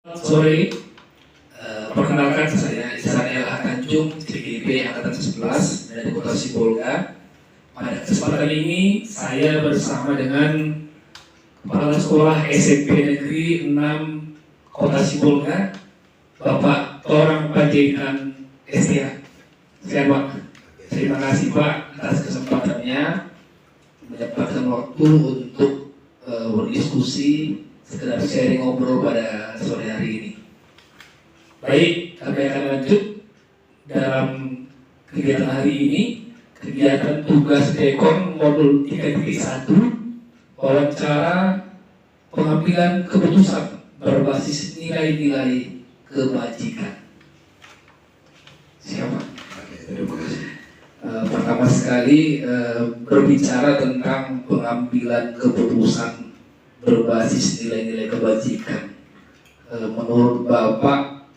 Sore, perkenalkan saya Israel Tanjung, CGP Angkatan 11 dari Kota Sibolga. Pada kesempatan ini saya bersama dengan Kepala Sekolah SMP Negeri 6 Kota Sibolga, Bapak Torang Panjaitan STA. Sehat Pak. Terima kasih Pak atas kesempatannya menyempatkan waktu untuk berdiskusi, sekedar sharing ngobrol pada sore hari ini. Baik, kami akan lanjut dalam kegiatan hari ini. Kegiatan tugas Dekon modul 3.1, wawancara pengambilan keputusan berbasis nilai-nilai kebajikan. Siapa? Terima kasih. Pertama sekali berbicara tentang pengambilan keputusan berbasis nilai-nilai kebajikan. Menurut Bapak,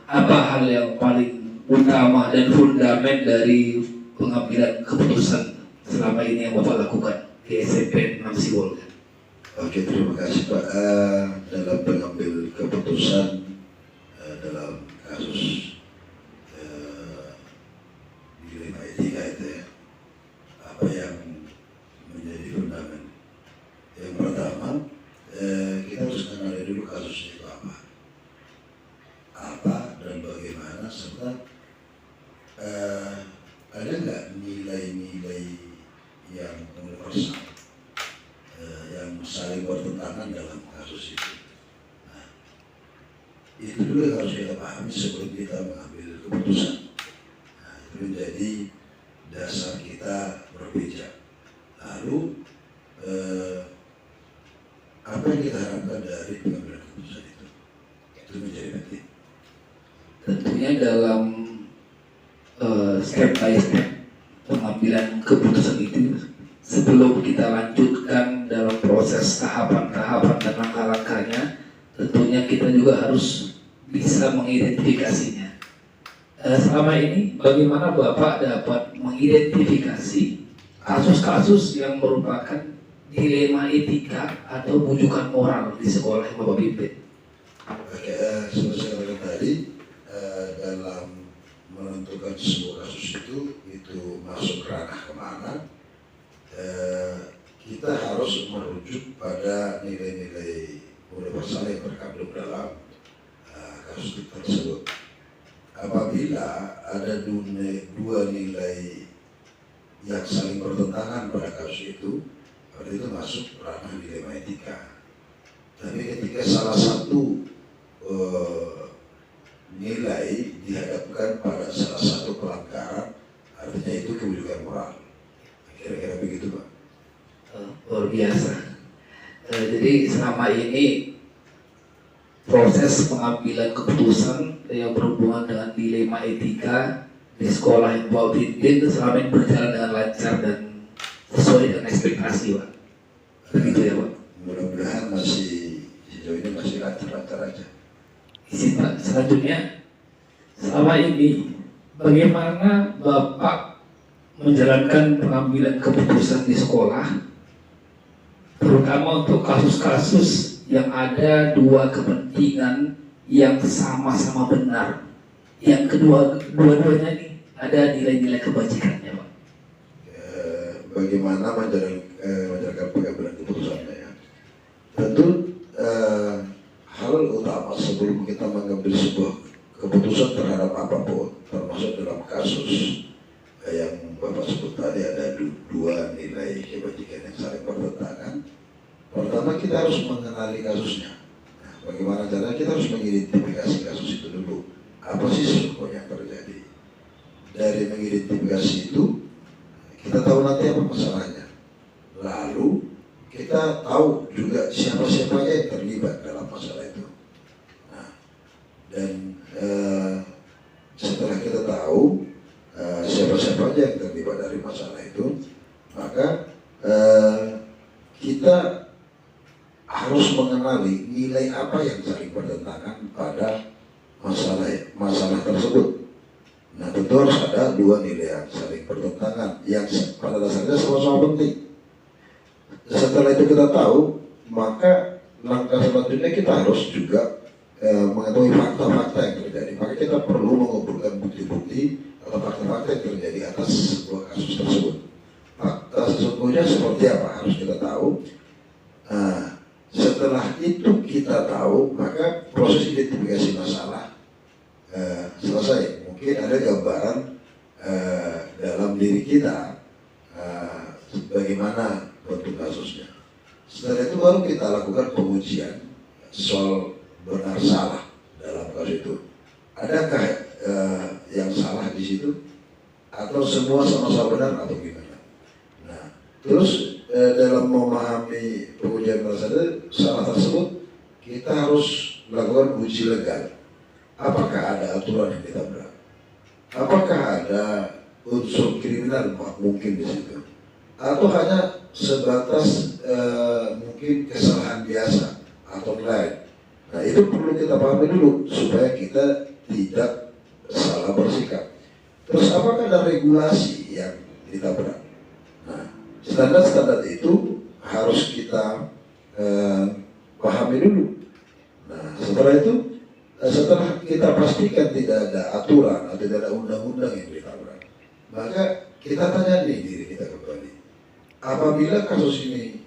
apa hal yang paling utama dan fundament dari pengambilan keputusan selama ini yang Bapak lakukan di SMP 6 Sibolga? Oke, terima kasih Pak. Dalam pengambil keputusan dalam kasus di 5 itu ya, apa yang menjadi fundament? Yang pertama, kita harus kenali dulu kasusnya itu apa dan bagaimana, serta ada nggak nilai-nilai yang universal yang saling bertentangan dalam kasus itu. Nah, itu dulu yang harus kita pahami sebelum kita mengambil keputusan. Nah, itu menjadi dasar kita berpijak. Lalu apa yang kita harapkan dari pengambilan keputusan itu menjadi penting. Tentunya dalam step by step pengambilan keputusan itu, sebelum kita lanjutkan dalam proses tahapan-tahapan dan langkah-langkahnya, tentunya kita juga harus bisa mengidentifikasinya. Selama ini bagaimana Bapak dapat mengidentifikasi kasus-kasus yang merupakan dilema etika atau bujukan moral di sekolah yang Bapak pimpin? Oke, seperti saya katakan tadi, dalam menentukan sebuah kasus itu masuk ranah kemana, kita harus merujuk pada nilai-nilai universal yang terkandung dalam kasus tersebut. Apabila ada dua nilai yang saling bertentangan pada kasus itu, berarti itu masuk ranah dilema etika. Tapi ketika salah satu nilai dihadapkan pada salah satu pelanggaran, artinya itu kebujukan moral. Kira-kira begitu Pak. Luar biasa. Jadi selama ini proses pengambilan keputusan yang berhubungan dengan dilema etika di sekolah yang Bapak pimpin itu selama ini berjalan dengan lancar dan sesuai dengan ekspektasi Pak. Begitu ya Pak. Mudah-mudahan sejauh ini masih lancar-lancar aja. Isi Pak, selanjutnya, selama ini bagaimana Bapak menjalankan pengambilan keputusan di sekolah, terutama untuk kasus-kasus yang ada dua kepentingan yang sama-sama benar, yang dua-duanya ini ada nilai-nilai kebajikannya Pak? Bagaimana menjalankan pengambilan keputusannya ya? Tentu hal utama sebelum kita mengambil sebuah keputusan terhadap apapun, termasuk dalam kasus yang Bapak sebut tadi, ada dua nilai kebajikan yang saling bertentangan. Pertama, kita harus mengenali kasusnya. Nah, bagaimana caranya? Kita harus mengidentifikasi kasus itu dulu. Apa sih sesungguhnya yang terjadi? Dari mengidentifikasi itu, kita tahu nanti apa masalahnya. Lalu kita tahu juga siapa-siapa yang terlibat dalam masalah itu. Nah, dan setelah kita tahu siapa-siapa yang terlibat dari masalah itu, maka kita harus mengenali nilai apa yang saling bertentangan pada masalah tersebut. Nah, tentu harus ada dua nilai yang saling bertentangan yang pada dasarnya sama-sama penting. Setelah itu kita tahu, maka langkah selanjutnya kita harus juga mengetahui fakta-fakta yang terjadi. Maka kita perlu mengumpulkan bukti-bukti atau fakta-fakta yang terjadi atas sebuah kasus tersebut. Fakta sesungguhnya seperti apa harus kita tahu. Setelah itu kita tahu, maka proses identifikasi masalah selesai. Mungkin ada gambaran dalam diri kita bagaimana bentuk kasusnya. Setelah itu baru kita lakukan pengujian soal benar salah dalam kasus itu. Adakah yang salah di situ atau semua sama-sama benar atau gimana? Nah, terus dalam memahami pengujian benar salah tersebut kita harus melakukan uji legal. Apakah ada aturan yang ditabrak? Apakah ada unsur kriminal mungkin di situ? Atau hanya sebatas mungkin kesalahan biasa atau lain? Nah, itu perlu kita pahami dulu supaya kita tidak salah bersikap. Terus apakah ada regulasi yang ditabrak? Nah, standar-standar itu harus kita pahami dulu. Nah, setelah itu, setelah kita pastikan tidak ada aturan atau tidak ada undang-undang yang ditabrak, maka kita tanya nih diri kita kembali. Apabila kasus ini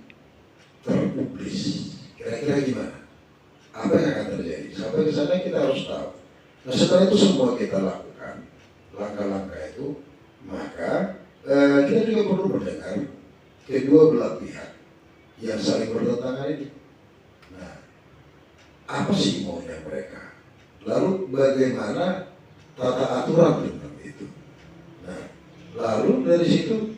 terpublis, kira-kira gimana? Apa yang akan terjadi? Sampai ke sana kita harus tahu. Nah, setelah itu semua kita lakukan langkah-langkah itu, maka kita juga perlu mendengar kedua belah pihak yang saling bertentangan ini. Nah, apa sih maunya mereka? Lalu bagaimana tata aturan tentang itu? Nah, lalu dari situ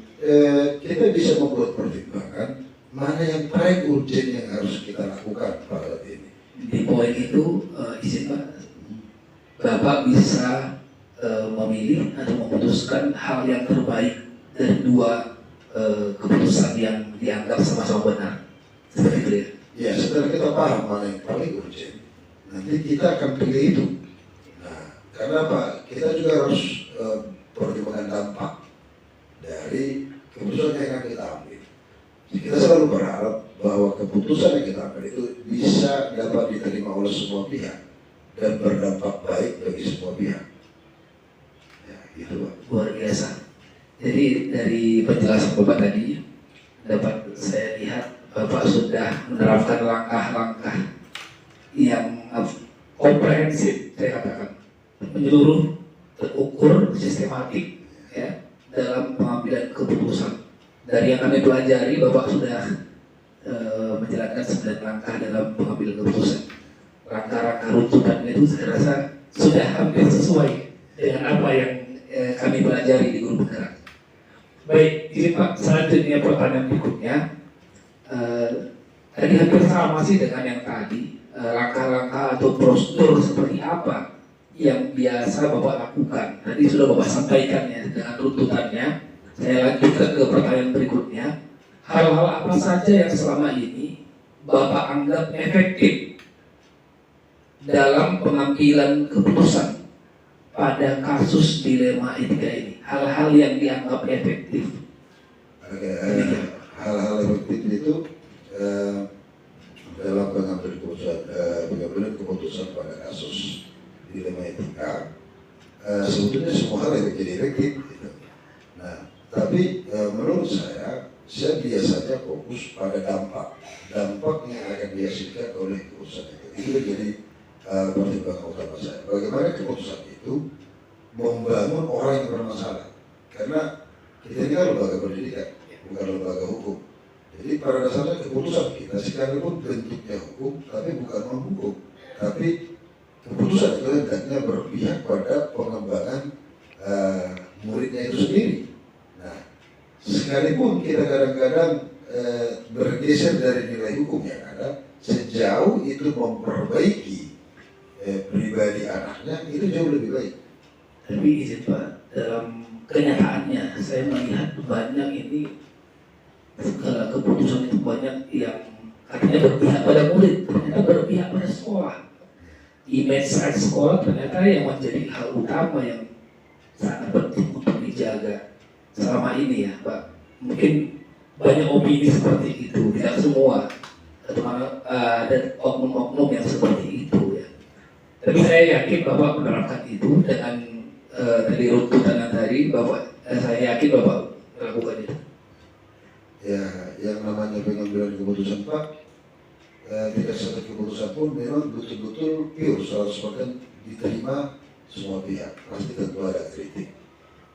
kita bisa membuat pertimbangan mana yang paling urgent yang harus kita lakukan pada saat ini. Di poin itu, izin Pak, Bapak bisa memilih atau memutuskan hal yang terbaik dari dua keputusan yang dianggap sama-sama benar. Seperti itu ya? Ya, setelah kita paham mana yang paling urgent, nanti kita akan pilih itu. Nah, karena apa? Kita juga harus pertimbangan dampak dari keputusan yang akan kita ambil. Kita selalu berharap bahwa keputusan yang kita ambil itu bisa dapat diterima oleh semua pihak dan berdampak baik bagi semua pihak. Ya, gitu Pak. Luar biasa. Jadi dari penjelasan Bapak tadi dapat saya lihat Bapak sudah menerapkan langkah-langkah yang komprehensif, saya katakan, menyeluruh, terukur, sistematik, ya, dalam pengambilan keputusan. Dari yang kami pelajari, Bapak sudah menjalankan 9 langkah dalam pengambilan keputusan. Langkah-langkah runtutannya itu saya rasa sudah hampir sesuai dengan apa yang kami pelajari di guru penggerak. Baik, ini Pak, selanjutnya pertanyaan berikutnya. Tadi hampir sama sih dengan yang tadi. Langkah-langkah atau prosedur seperti apa yang biasa Bapak lakukan. Tadi sudah Bapak sampaikan ya dengan runtutannya. Saya lanjutkan ke pertanyaan berikutnya. Hal-hal apa saja yang selama ini Bapak anggap efektif dalam pengambilan keputusan pada kasus dilema etika ini? Hal-hal yang dianggap efektif. Hal-hal efektif itu dalam pengambilan keputusan pada kasus dilema etika, sebetulnya semua hal yang jadi efektif. Gitu. Nah, tapi menurut saya biasanya fokus pada dampak yang akan dihasilkan oleh keputusan itu. Itu menjadi pertimbangan utama saya. Bagaimana keputusan itu membangun orang yang bermasalah. Karena kita ini kan lembaga pendidikan, bukan lembaga hukum. Jadi pada dasarnya keputusan kita sekalipun bentuknya hukum, tapi bukan non-hukum. Tapi keputusan itu hendaknya berpihak pada pengembangan muridnya itu sendiri. Nah, sekalipun kita kadang-kadang bergeser dari nilai hukum yang ada, sejauh itu memperbaiki pribadi anaknya, itu jauh lebih baik. Tapi izin Pak, dalam kenyataannya saya melihat banyak ini segala keputusan itu banyak yang katanya berpihak pada murid, ternyata berpihak pada sekolah. Image saat sekolah ternyata yang menjadi hal utama yang sangat penting untuk dijaga selama ini ya Pak. Mungkin banyak opini seperti itu, tidak semua. atau ada oknum-oknum yang seperti itu ya. Tapi saya yakin Bapak menerapkan itu dengan dari runtutan tadi, saya yakin Bapak melakukan itu. Ya, yang namanya pengambilan keputusan Pak, tidak satu keputusan pun memang betul-betul pure 100% diterima semua pihak. Pasti tentu ada kritik.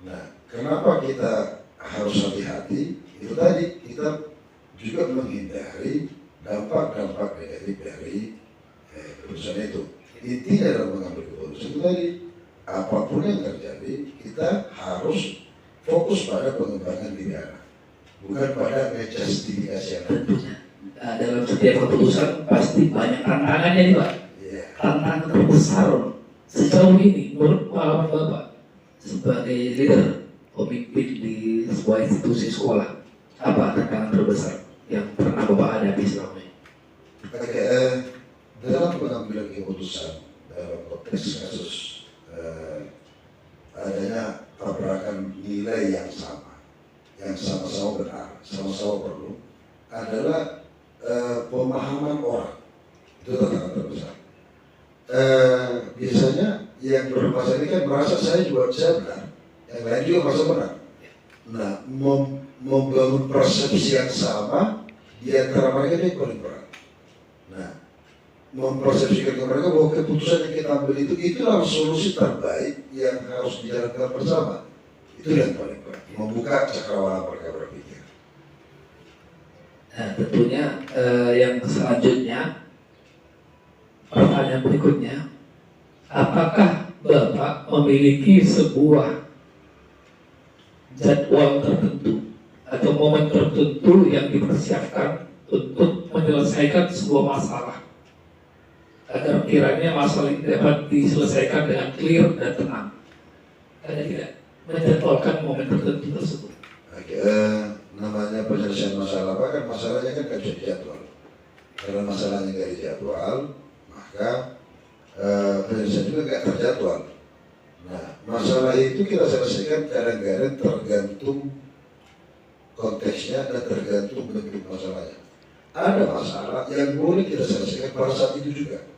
Nah, kenapa kita harus hati-hati? Itu tadi kita juga menghindari dampak-dampak negatif dari keputusan itu. Intinya dalam mengambil keputusan itu tadi, apapun yang terjadi, kita harus fokus pada pengembangan diri anak, bukan pada menjustifikasi yang tentunya. Dalam setiap keputusan pasti banyak tantangannya nih Pak. Yeah. Tantangan terbesar sejauh ini menurut pengalaman Bapak sebagai leader pemimpin di sebuah institusi sekolah, apa tantangan terbesar yang pernah Bapak hadapi selama ini? Dalam pengambilan keputusan dalam konteks kasus adanya tabrakan nilai yang sama, yang sama-sama benar, sama-sama perlu, adalah pemahaman orang. Itu tantangan terbesar. Biasanya yang bermasalah ini kan merasa saya benar, yang lain juga merasa benar. Nah, membangun persepsi yang sama di antara mereka itu yang paling berat. Nah, mempersepsikan ke mereka bahwa keputusan yang kita ambil itulah solusi terbaik yang harus dijalankan bersama. Itu yang paling berat. Membuka cakrawala mereka berpikir. Nah, tentunya yang selanjutnya, pertanyaan berikutnya, apakah Bapak memiliki sebuah jadwal tertentu atau momen tertentu yang dipersiapkan untuk menyelesaikan sebuah masalah agar kiranya masalah ini dapat diselesaikan dengan clear dan tenang? Ada tidak menjadwalkan momen tertentu tersebut? Oke, namanya penyelesaian masalah apa kan, masalahnya kan bisa dijadwal. Karena masalahnya nggak dijadwal, maka penyelesaian juga nggak terjadwal. Nah, masalah itu kita selesaikan kadang-kadang tergantung konteksnya dan tergantung bentuk masalahnya. Ada masalah yang boleh kita selesaikan pada saat itu juga.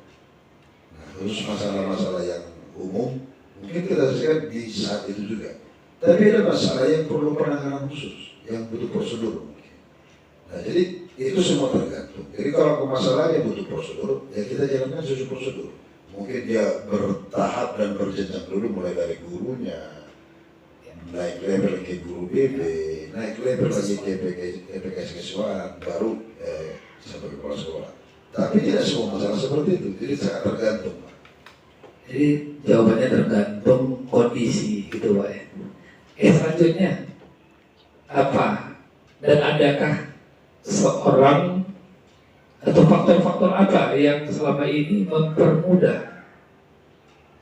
Nah, khusus masalah-masalah yang umum mungkin kita selesaikan di saat itu juga. Tapi ada masalah yang perlu penanganan khusus, yang butuh prosedur mungkin. Nah, jadi itu semua tergantung. Jadi kalau masalahnya butuh prosedur, ya kita jalankan sesuai prosedur. Mungkin dia bertahap dan berjenjang dulu, mulai dari gurunya, naik level ke guru BB, naik level lagi ke PKS keseluruhan, baru sampai kepala sekolah. Tapi tidak semua masalah seperti itu, jadi sangat tergantung. Jadi jawabannya tergantung kondisi gitu Pak ya. Selanjutnya, apa dan adakah seorang atau faktor-faktor apa yang selama ini mempermudah,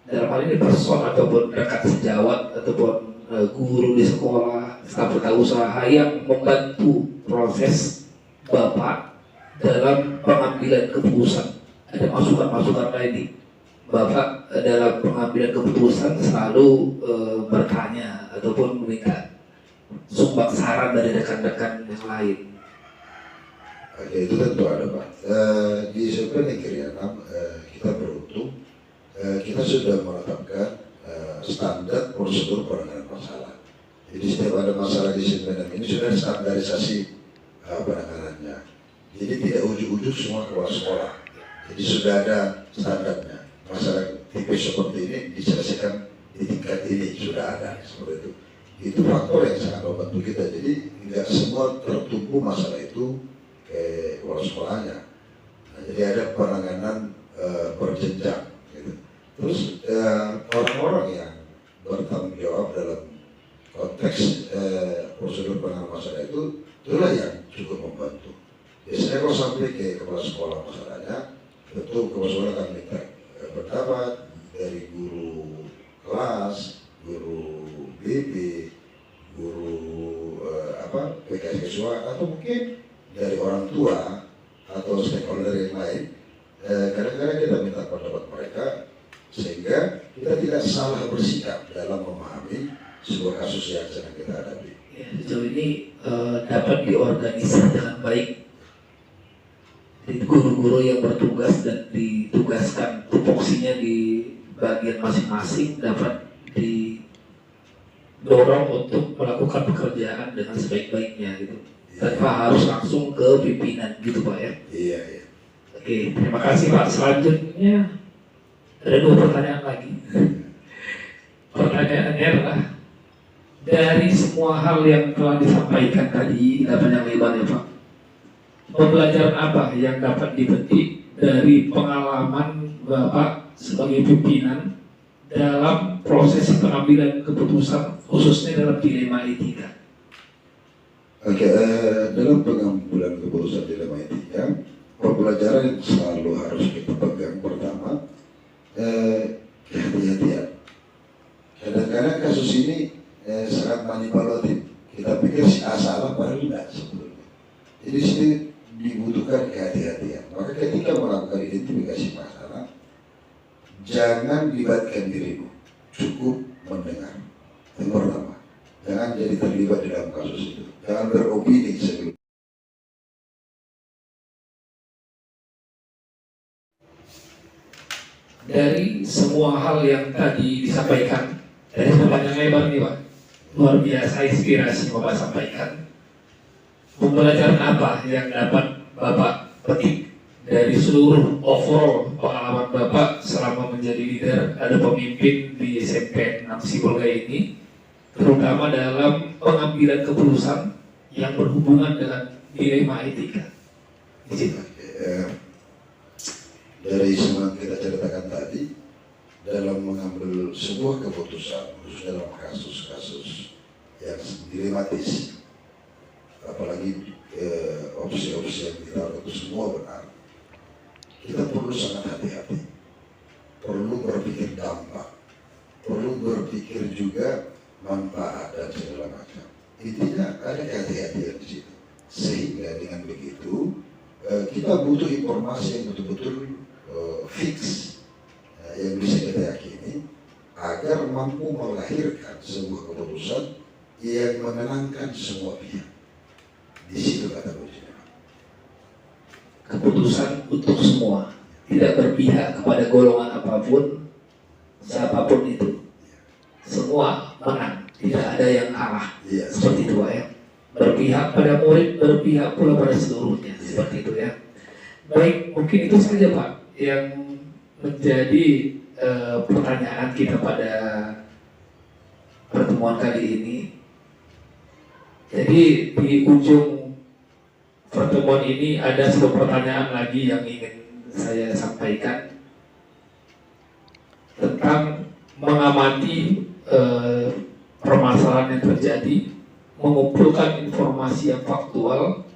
dalam hal ini person ataupun rekan sejawat ataupun guru di sekolah, staf usaha yang membantu proses Bapak dalam pengambilan keputusan? Ada masukan-masukan lain Bapak dalam pengambilan keputusan selalu bertanya ataupun meminta sumbang saran dari rekan-rekan yang lain? Oke, itu tentu ada Pak. Di SMP Negeri 6 kita beruntung, kita sudah menetapkan standar prosedur penanganan masalah. Jadi setiap ada masalah di SMP ini sudah standarisasi penanganannya. Jadi tidak ujuk-ujuk semua keluar sekolah. Jadi sudah ada standarnya. Masalah tipe seperti ini diselesaikan di tingkat ini, sudah ada seperti itu. Itu faktor yang sangat membantu kita. Jadi tidak semua tertumpu masalah itu ke kepala sekolahnya. Nah, jadi ada penanganan berjenjang. Gitu. Terus orang-orang yang bertanggung jawab dalam konteks prosedur penanganan masalah itu, itulah yang cukup membantu. Biasanya kalau sampai ke kepala sekolah masalahnya, tentu kepala sekolah akan minta pendapat dari guru kelas, guru BB, guru PKS keseluruhan, atau mungkin dari orang tua atau stakeholder yang lain. Kadang-kadang kita minta pendapat mereka sehingga kita tidak salah bersikap dalam memahami sebuah kasus yang sedang kita hadapi. Ya, sejauh ini dapat diorganisir dengan baik Jadi guru-guru yang bertugas dan ditugaskan tupoksinya di bagian masing-masing dapat didorong untuk melakukan pekerjaan dengan sebaik-baiknya gitu. Tanpa harus langsung ke pimpinan gitu Pak ya. Iya. Oke, terima kasih Pak. Selanjutnya ada 2 pertanyaan lagi. Pertanyaannya adalah, dari semua hal yang telah disampaikan tadi, tidak panjang lebar ya Pak, pembelajaran apa yang dapat dipetik dari pengalaman Bapak sebagai pimpinan dalam proses pengambilan keputusan, khususnya dalam dilema etika? Oke, dalam pengambilan keputusan dilema etika, pembelajaran yang selalu harus kita pegang pertama, kehati-hatian. Kadang-kadang kasus ini sangat manipulatif. Kita pikir si A salah, padahal tidak sebetulnya. Jadi di sini dibutuhkan kehati-hatian. Maka ketika melakukan identifikasi masalah, jangan libatkan dirimu, cukup mendengar. Yang pertama, jangan jadi terlibat di dalam kasus itu. Jangan beropini sebelum. Dari semua hal yang tadi disampaikan, dari sepanjang lebar nih Pak, luar biasa inspirasi Bapak sampaikan. Pembelajaran apa yang dapat Bapak petik dari seluruh overall pengalaman Bapak selama menjadi leader, ada pemimpin di SMP 6 Sibolga ini, terutama dalam pengambilan keputusan yang berhubungan dengan dilema etika? Di situ. Dari semua yang kita ceritakan tadi, dalam mengambil sebuah keputusan, khususnya dalam kasus-kasus yang dilematis, apalagi opsi-opsi yang kita lakukan itu semua benar, kita perlu sangat hati-hati, perlu berpikir dampak, perlu berpikir juga manfaat dan segala macam. Intinya ada kehati-hatian di situ, sehingga dengan begitu kita butuh informasi yang betul-betul fix, yang bisa kita yakini agar mampu melahirkan sebuah keputusan yang menenangkan semua pihak. Di situ kata kuncinya. Keputusan untuk semua, tidak berpihak kepada golongan apapun, siapapun itu. Semua menang, tidak ada yang kalah. Iya, seperti itu Pak ya. Berpihak pada murid, berpihak pula pada seluruhnya. Seperti itu ya. Baik, mungkin itu saja Pak yang menjadi pertanyaan kita pada pertemuan kali ini. Jadi di ujung pertemuan ini ada sebuah pertanyaan lagi yang ingin saya sampaikan tentang mengamati permasalahan yang terjadi, mengumpulkan informasi yang faktual,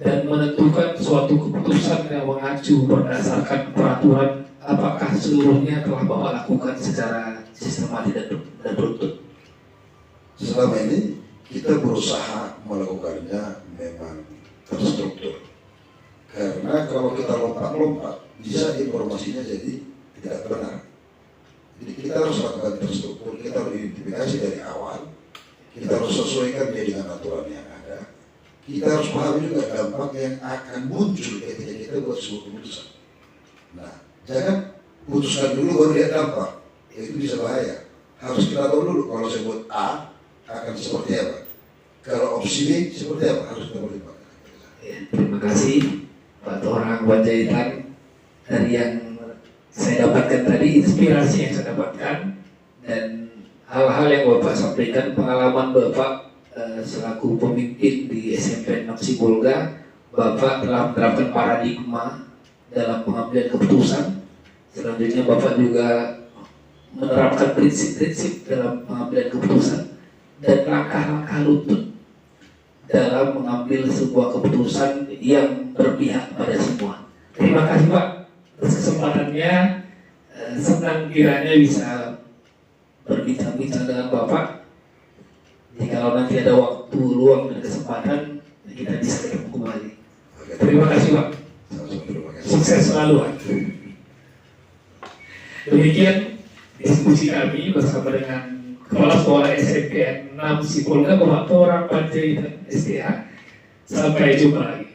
dan menentukan suatu keputusan yang mengacu berdasarkan peraturan apakah seluruhnya telah Bapak lakukan secara sistematis dan beruntun. Selama ini kita berusaha melakukannya memang terstruktur. Karena kalau kita lompat-lompat, bisa informasinya jadi tidak benar. Jadi kita harus lakukan terstruktur, kita harus identifikasi dari awal, kita harus sesuaikan dia dengan aturan yang ada. Kita harus pahami juga dampak yang akan muncul ketika kita buat sebuah keputusan. Nah, jangan putuskan dulu baru lihat dampak, itu bisa bahaya. Harus kita tahu dulu kalau saya buat A akan seperti apa, kalau opsi B seperti apa, harus kita pertimbangkan. Ya, terima kasih Pak Torang Panjaitan. Dari yang saya dapatkan tadi, inspirasi yang saya dapatkan dan hal-hal yang Bapak sampaikan, pengalaman Bapak selaku pemimpin di SMP 6 Sibolga, Bapak telah menerapkan paradigma dalam pengambilan keputusan. Selanjutnya Bapak juga menerapkan prinsip-prinsip dalam pengambilan keputusan dan langkah-langkah lutut dalam mengambil sebuah keputusan yang berpihak pada semua. Terima kasih Pak atas kesempatannya. Senang kiranya bisa berbincang-bincang dengan Bapak. Jika nanti ada waktu luang dan kesempatan, kita bisa ketemu kembali. Terima kasih Pak. Sukses selalu Pak. Demikian diskusi kami bersama dengan Kepala Sekolah SMP 6 Sibolga Bapak Torang Panjaitan STH. Sampai jumpa lagi.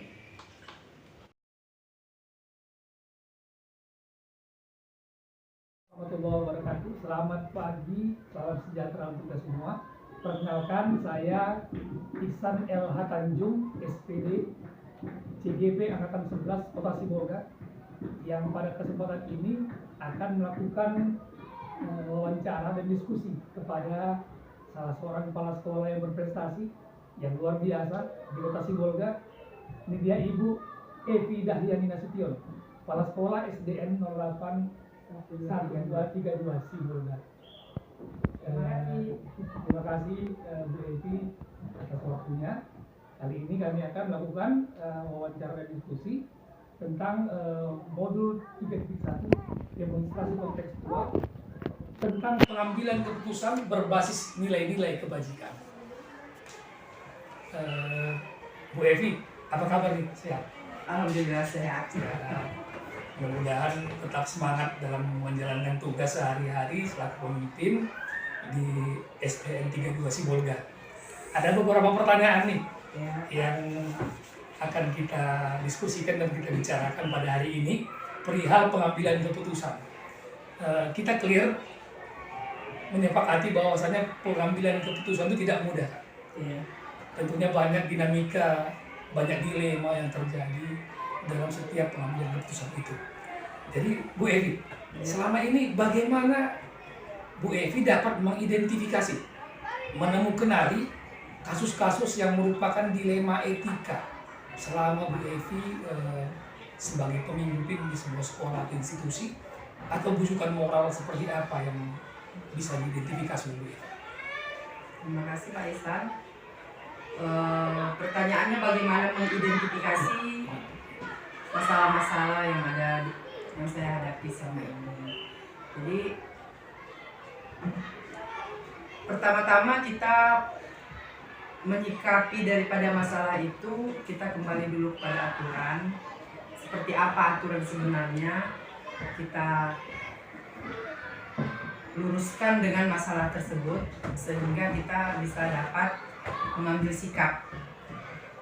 Selamat pagi, salam sejahtera untuk kita semua. Perkenalkan, saya Ihsan LH Tanjung, SPD, CGP Angkatan 11 Kota Sibolga, yang pada kesempatan ini akan melakukan wawancara dan diskusi kepada salah seorang kepala sekolah yang berprestasi, yang luar biasa di Kota Sibolga. Ini dia Ibu Evi Dahliani Nasution, Kepala Sekolah SDN 08 1232 Sibolga. Terima kasih Bu Evi atas waktunya. Kali ini kami akan melakukan wawancara dan diskusi tentang modul 3.1 demonstrasi kontekstual tentang pengambilan keputusan berbasis nilai-nilai kebajikan. Bu Evi, apa kabar nih? Sehat? Alhamdulillah sehat. Mudah-mudahan tetap semangat dalam menjalankan tugas sehari-hari selaku pemimpin di SDN 32 Sibolga. Ada beberapa pertanyaan nih yang akan kita diskusikan dan kita bicarakan pada hari ini perihal pengambilan keputusan. Kita clear menyepakati bahwasanya pengambilan keputusan itu tidak mudah. Tentunya banyak dinamika, banyak dilema yang terjadi dalam setiap pengambilan keputusan itu. Jadi Bu Evi, selama ini bagaimana Bu Evi dapat mengidentifikasi, menemukan kasus-kasus yang merupakan dilema etika selama Bu Evi sebagai pemimpin di sebuah sekolah atau institusi, atau bujukan moral seperti apa yang bisa diidentifikasi Bu Evi? Terima kasih Pak Ihsan. Pertanyaannya bagaimana mengidentifikasi masalah-masalah yang saya hadapi selama ini. Jadi pertama-tama kita menyikapi daripada masalah itu, kita kembali dulu pada aturan. Seperti apa aturan sebenarnya, kita luruskan dengan masalah tersebut sehingga kita bisa dapat mengambil sikap.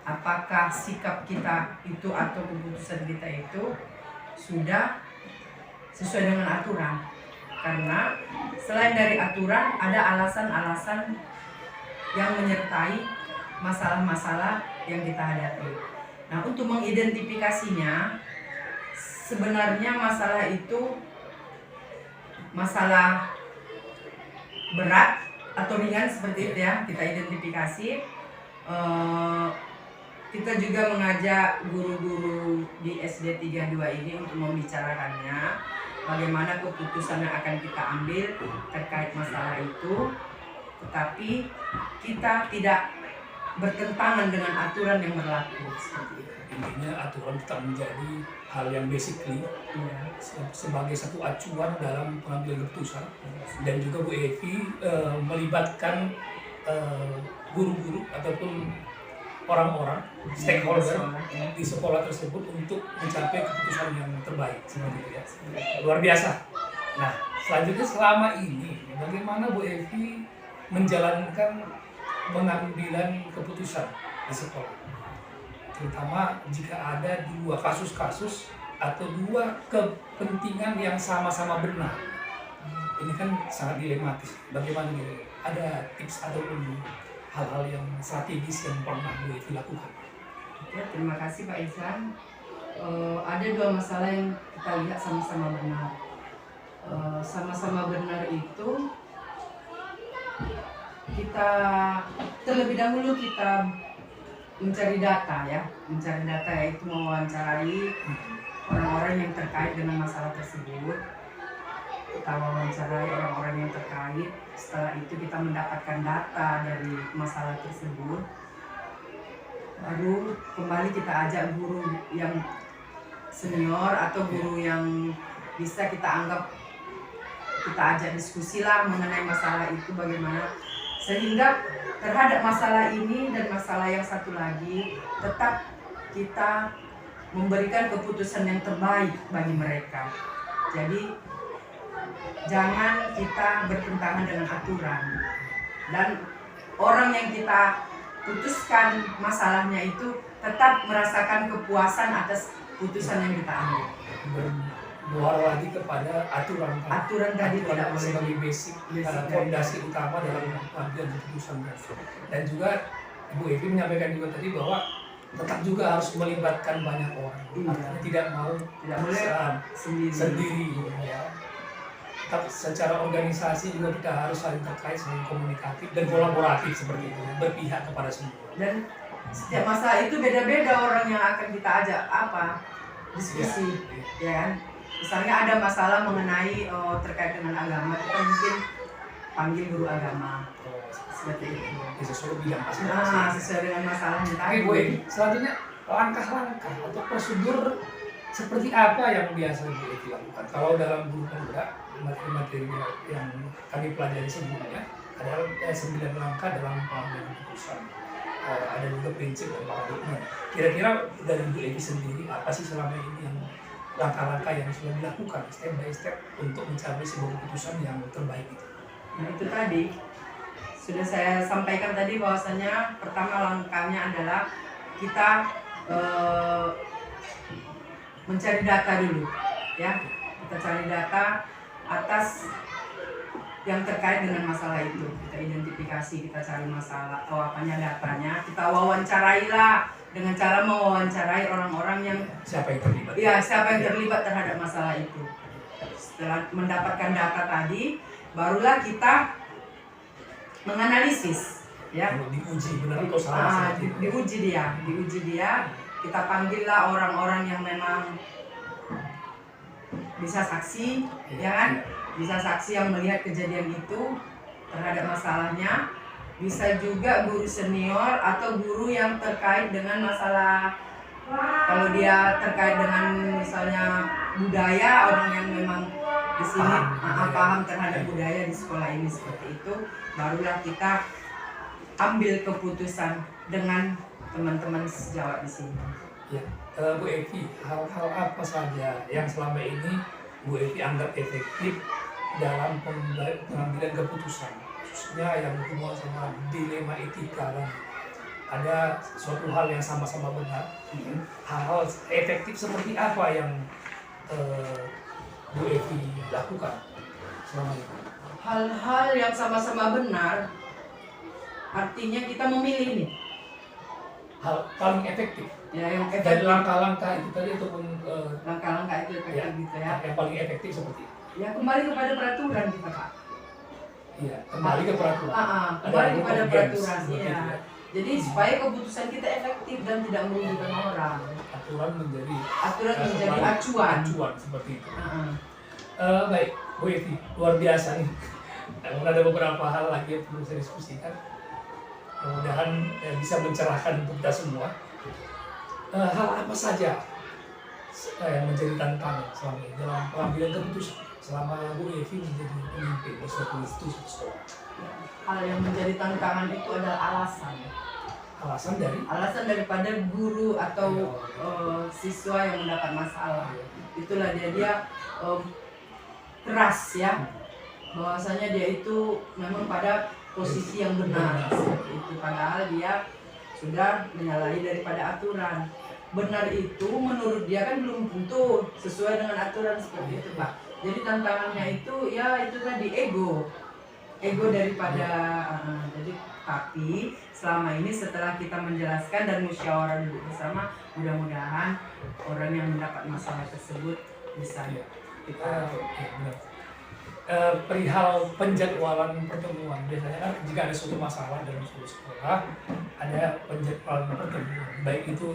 Apakah sikap kita itu atau keputusan kita itu sudah sesuai dengan aturan? Karena selain dari aturan, ada alasan-alasan yang menyertai masalah-masalah yang kita hadapi. Nah, untuk mengidentifikasinya, sebenarnya masalah itu masalah berat atau ringan seperti itu ya, kita identifikasi. Kita juga mengajak guru-guru di SD 32 ini untuk membicarakannya, bagaimana keputusan yang akan kita ambil terkait masalah itu, tetapi kita tidak bertentangan dengan aturan yang berlaku seperti itu. Intinya aturan tetap menjadi hal yang basically sebagai satu acuan dalam pengambilan keputusan, dan juga Bu Evi melibatkan guru-guru ataupun orang-orang stakeholder di sekolah tersebut untuk mencapai keputusan yang terbaik seperti itu ya. Luar biasa. Nah, selanjutnya selama ini bagaimana Bu Evi menjalankan pengambilan keputusan di sekolah, terutama jika ada dua kasus-kasus atau dua kepentingan yang sama-sama benar. Ini kan sangat dilematis. Bagaimana nih? Ada tips ataupun hal-hal yang strategis yang pernah Bu Evi lakukan? Ya, terima kasih Pak Ihsan. Ada dua masalah yang kita lihat sama-sama benar. Sama-sama benar itu kita terlebih dahulu kita mencari data ya, mencari data yaitu mewawancarai orang-orang yang terkait dengan masalah tersebut. Kita wawancarai orang-orang yang terkait. Setelah itu kita mendapatkan data dari masalah tersebut. Baru kembali kita ajak guru yang senior atau guru yang bisa kita anggap, kita ajak diskusi lah mengenai masalah itu bagaimana, sehingga terhadap masalah ini dan masalah yang satu lagi tetap kita memberikan keputusan yang terbaik bagi mereka. Jadi jangan kita bertentangan dengan aturan, dan orang yang kita putuskan masalahnya itu tetap merasakan kepuasan atas putusan yang kita ambil. muara lagi kepada aturan tadi tidak boleh sebagai basic fondasi utama dalam pengambilan keputusan. Dan juga Ibu Evi menyampaikan juga tadi bahwa tetap juga harus melibatkan banyak orang. Artinya tidak boleh sendiri ya. Tetap secara organisasi juga kita harus saling terkait, saling komunikatif dan kolaboratif seperti itu, berpihak kepada semua. Dan setiap masa itu beda-beda orang yang akan kita ajak diskusi, ya kan? Misalnya ada masalah mengenai terkait dengan agama, kita mungkin panggil guru agama, seperti itu. Sesuai bidang Sesuai dengan masalahnya tadi. Oke, Bu Evi, selanjutnya langkah-langkah atau prosedur seperti apa yang biasa Bu Evi lakukan? Kalau dalam guru pemuda, materi-materi yang kami pelajari sebelumnya adalah 9 langkah dalam pengambilan keputusan. Ada juga prinsip dan paradigma. Kira-kira dari Bu Evi sendiri apa sih selama ini yang langkah-langkah yang sudah dilakukan step by step untuk mencapai sebuah keputusan yang terbaik itu? Nah itu tadi sudah saya sampaikan tadi bahwasanya pertama langkahnya adalah kita mencari data dulu, ya. Kita cari data atas yang terkait dengan masalah itu, kita identifikasi, kita cari masalah atau apanya datanya, kita wawancarailah dengan cara mewawancarai orang-orang yang siapa yang terlibat? Ya, siapa yang terlibat terhadap masalah itu. Setelah mendapatkan data tadi, barulah kita menganalisis, ya. Diuji benar atau salah. Diuji dia. Kita panggillah orang-orang yang memang bisa saksi, ya kan? Bisa saksi yang melihat kejadian itu terhadap masalahnya, bisa juga guru senior atau guru yang terkait dengan masalah. Kalau dia terkait dengan misalnya budaya, orang yang memang di sini paham terhadap budaya di sekolah ini seperti itu, barulah kita ambil keputusan dengan teman-teman sejawat di sini. Ya, Bu Evi, hal-hal apa saja yang selama ini Bu Evi anggap efektif dalam pengambilan keputusan, khususnya yang berhubungan sama dilema etika kan? Ada suatu hal yang sama-sama benar, hal-hal efektif seperti apa yang Bu Evi lakukan selama ini? Hal-hal yang sama-sama benar, artinya kita memilih nih. Hal paling efektif. Ya, yang Dan efektif. langkah-langkah itu tadi ataupun Langkah-langkah itu efektif gitu ya. yang paling efektif seperti itu. Ya kembali kepada peraturan kita Pak. Iya, kembali ke peraturan. Kembali kepada peraturan. Iya. Iya. Jadi supaya keputusan kita efektif dan tidak merugikan orang. Aturan menjadi acuan. Acuan seperti itu. Baik, Bu Evi, luar biasa nih. Namun ada beberapa hal lagi yang perlu saya diskusikan. Mudah-mudahan bisa mencerahkan untuk kita semua. Hal apa saja yang menjadi tantangan selama ini dalam pengambilan keputusan selama Bu Evi menjadi pemimpin di suatu institusi sekolah? Hal yang menjadi tantangan itu adalah alasan daripada guru atau siswa yang mendapat masalah. Itulah dia keras ya, bahwasanya dia itu memang pada posisi yang benar seperti itu, padahal dia sudah menyalahi daripada aturan. Benar itu menurut dia kan belum tentu sesuai dengan aturan seperti itu Pak. Jadi tantangannya itu ya itu tadi ego daripada jadi tapi selama ini setelah kita menjelaskan dan musyawarah duduk bersama, mudah-mudahan orang yang mendapat masalah tersebut bisa kita perihal penjadwalan pertemuan. Biasanya kan jika ada suatu masalah dalam suatu sekolah, ada penjadwalan pertemuan, baik itu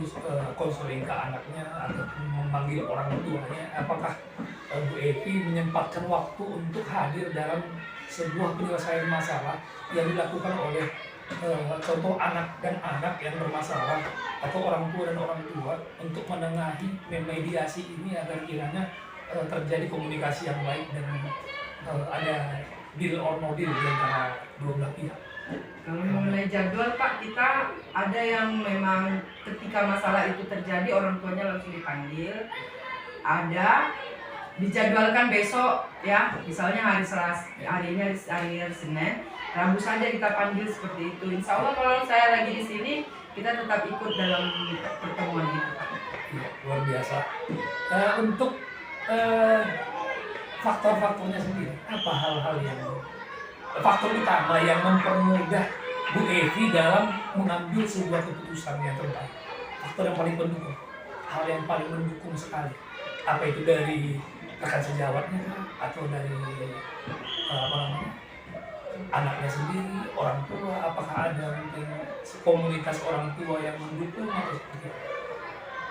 konseling ke anaknya ataupun memanggil orang tuanya. Apakah Bu Evi menyempatkan waktu untuk hadir dalam sebuah penyelesaian masalah yang dilakukan oleh contoh anak dan anak yang bermasalah atau orang tua dan orang tua untuk menengahi memediasi ini agar kiranya terjadi komunikasi yang baik dan ada deal or no deal di antara dua belah pihak? Kalau mengenai jadwal Pak, kita ada yang memang ketika masalah itu terjadi orang tuanya langsung dipanggil, ada dijadwalkan besok ya, misalnya hari Selasa, hari ini hari Senin, Rabu saja kita panggil seperti itu. Insya Allah kalau saya lagi di sini kita tetap ikut dalam pertemuan itu Pak. Ya, luar biasa. Untuk faktor-faktornya sendiri. Apa hal-hal yang faktor utama yang mempermudah Bu Evi dalam mengambil sebuah keputusan yang terbaik? Faktor yang paling mendukung, hal yang paling mendukung sekali. Apa itu dari rekan sejawatnya atau dari anaknya sendiri, orang tua? Apakah ada mungkin komunitas orang tua yang mendukung atau seperti apa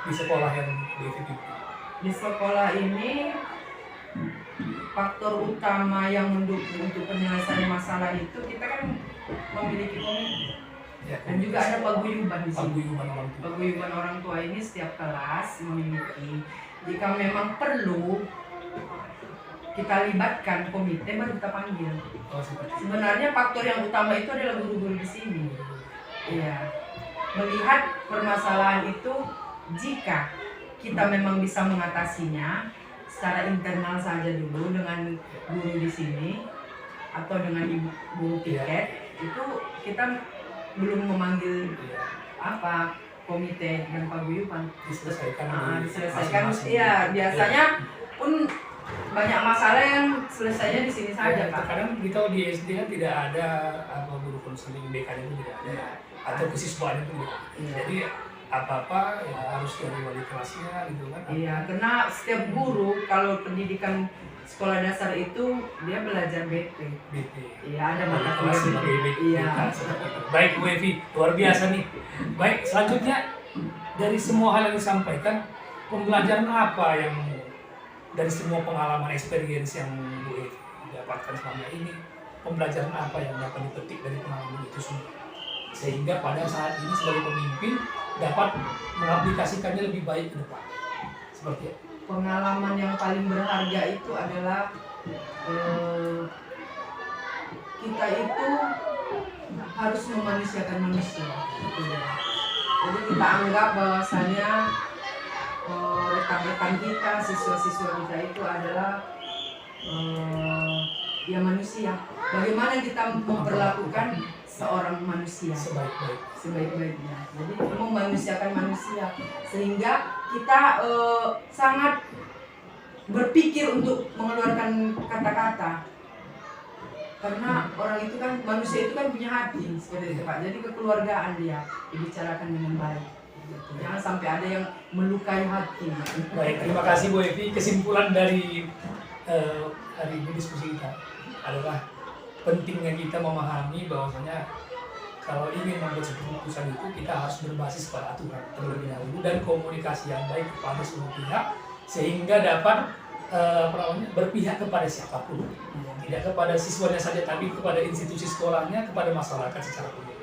di sekolah yang Bu Evi pimpin? Di sekolah ini faktor utama yang mendukung untuk penyelesaian masalah itu kita kan memiliki komite Ya, dan juga ada paguyuban di sini. paguyuban orang tua. Paguyuban orang tua ini setiap kelas memiliki. Jika memang perlu kita libatkan komite baru kita panggil. Oh, seperti itu. Sebenarnya faktor yang utama itu adalah guru-guru di sini. Iya. Melihat permasalahan itu, jika kita memang bisa mengatasinya secara internal saja dulu dengan guru di sini atau dengan ibu guru tiket, itu kita belum memanggil komite dan paguyuban. Diselesaikan Diselesaikan. masing-masing. Iya, biasanya pun banyak masalah yang selesainya di sini saja, Ya, Pak. terkadang kita di SD kan tidak ada guru konseling BK itu tidak ada, atau kesiswaan itu tidak ada. Iya. Jadi apa-apa ya harus dari wali kelasnya gitu kan. Iya, karena setiap guru kalau pendidikan sekolah dasar itu dia belajar BP. BP. Iya, ada Wali mata kelas kuliah sebagai BP. BK. Iya. Baik Bu Evi, luar biasa nih. Baik, selanjutnya dari semua hal yang disampaikan, pembelajaran apa yang dari semua pengalaman experience yang Bu Evi dapatkan selama ini, pembelajaran apa yang dapat dipetik dari pengalaman itu semua, sehingga pada saat ini sebagai pemimpin dapat mengaplikasikannya lebih baik ke depan, seperti apa? Pengalaman yang paling berharga itu adalah kita itu harus memanusiakan manusia. Gitu ya. Jadi kita anggap bahwasanya rekan-rekan kita, siswa-siswa kita itu adalah ya manusia. Bagaimana kita memperlakukan seorang manusia sebaik-baiknya. Jadi memanusiakan manusia sehingga kita sangat berpikir untuk mengeluarkan kata-kata. Karena orang itu kan, manusia itu kan punya hati seperti itu Pak. Jadi kekeluargaan dia dibicarakan dengan baik. Jangan sampai ada yang melukai hati. Baik, terima kasih Bu Evi. Kesimpulan dari hari ini diskusi kita adalah pentingnya kita memahami bahwasanya kalau ingin membuat sebuah keputusan itu kita harus berbasis pada aturan terlebih dahulu dan komunikasi yang baik kepada semua pihak sehingga dapat berpihak kepada siapapun, tidak kepada siswanya saja tapi kepada institusi sekolahnya, kepada masyarakat secara umum.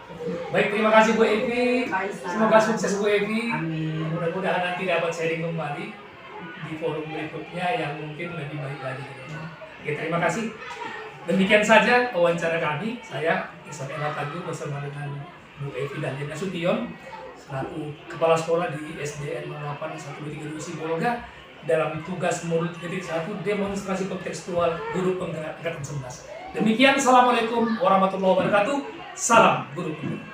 Baik, terima kasih Bu Evi. Semoga sukses Bu Evi. Amin. Mudah-mudahan nanti dapat sharing kembali di forum berikutnya yang mungkin lebih baik lagi. Oke, terima kasih. Demikian saja wawancara kami. Saya Ihsan Ela Tanjung bersama dengan Bu Evi dan Dina Sution selaku Kepala Sekolah di SDN 08 123 Sibolga dalam tugas modul 3.1 demonstrasi kontekstual guru penggerak angkatan 11. Demikian, assalamualaikum warahmatullahi wabarakatuh. Salam guru penggerak.